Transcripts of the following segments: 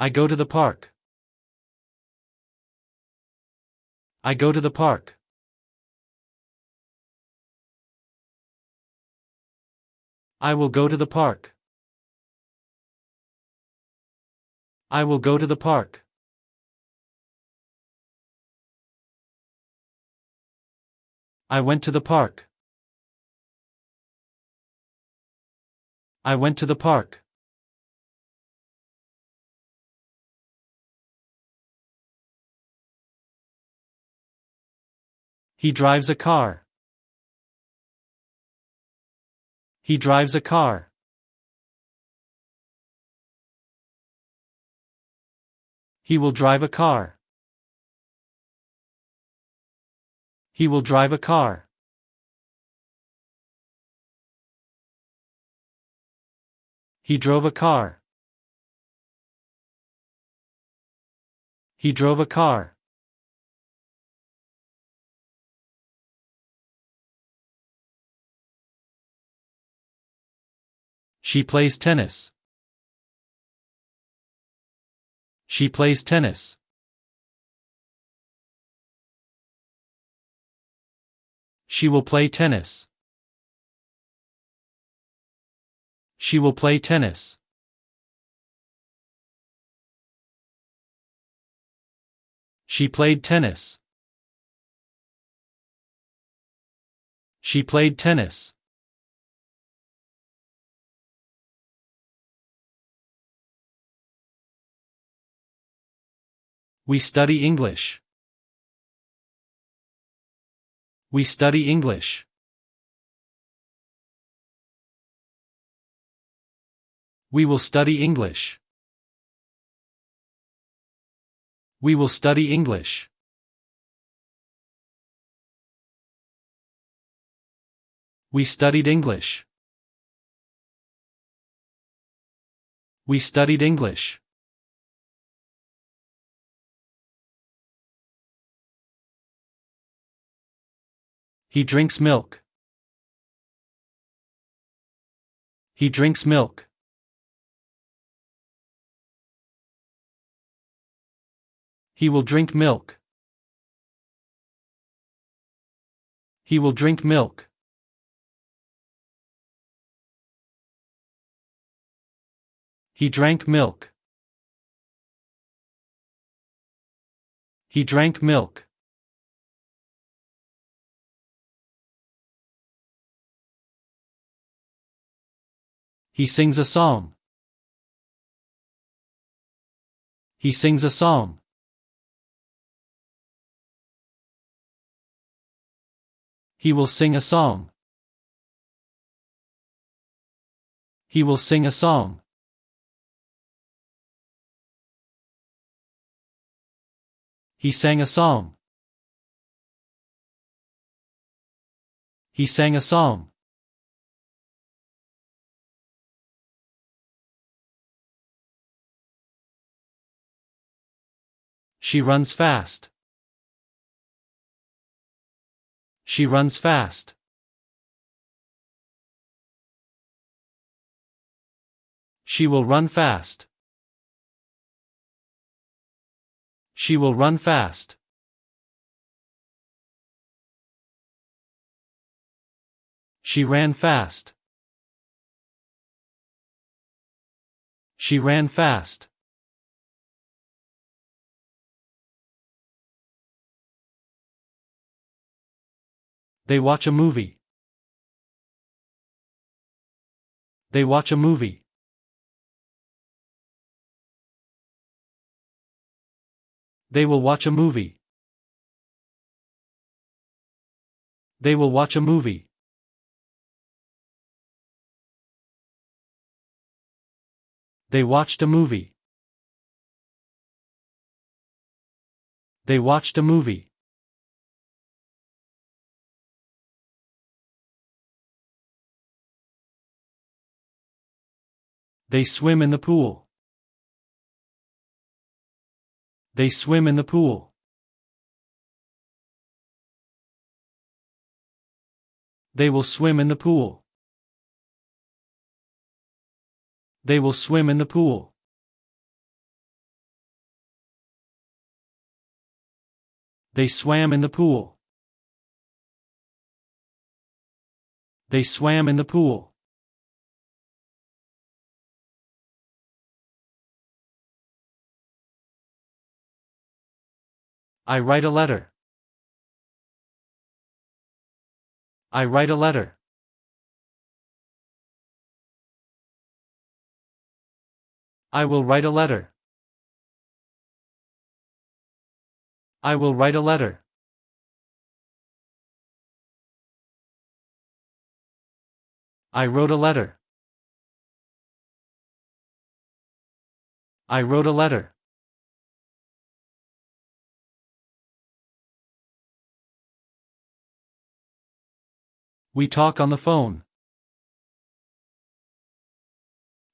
I go to the park. I go to the park. I will go to the park. I will go to the park. I went to the park. I went to the park. He drives a car. He drives a car. He will drive a car. He will drive a car. He drove a car. He drove a car. She plays tennis. She plays tennis. She will play tennis. She will play tennis. She played tennis. She played tennis. We study English. We study English. We will study English. We will study English. We studied English. We studied English. He drinks milk. He drinks milk. He will drink milk. He will drink milk. He drank milk. He drank milk. He sings a song. He sings a song. He will sing a song. He will sing a song. He sang a song. He sang a song. She runs fast. She runs fast. She will run fast. She will run fast. She ran fast. She ran fast. They watch a movie. They watch a movie. They will watch a movie. They will watch a movie. They watched a movie. They watched a movie. They swim in the pool. They swim in the pool. They will swim in the pool. They will swim in the pool. They swam in the pool. They swam in the pool. I write a letter. I write a letter. I will write a letter. I will write a letter. I wrote a letter. I wrote a letter. We talk on the phone.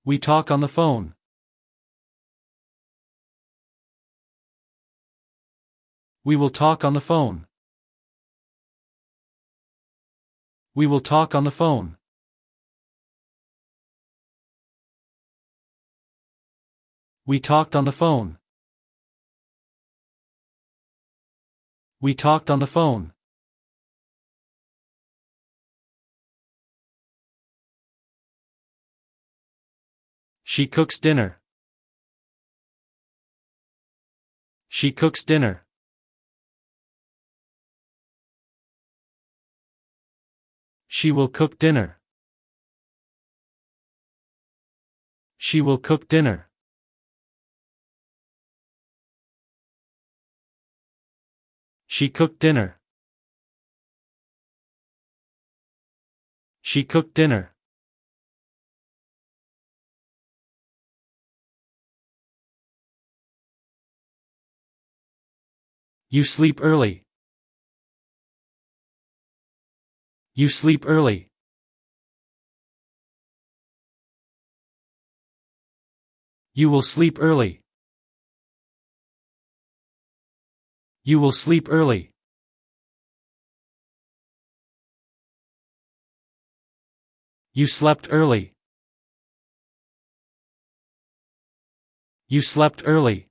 We talk on the phone. We will talk on the phone. We will talk on the phone. We talked on the phone. We talked on the phone. She cooks dinner. She cooks dinner. She will cook dinner. She will cook dinner. She cooked dinner. She cooked dinner. You sleep early. You sleep early. You will sleep early. You will sleep early. You slept early. You slept early.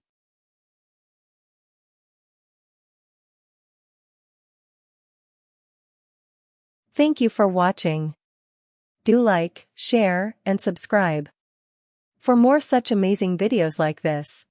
Thank you for watching. Do like, share, and subscribe for more such amazing videos like this.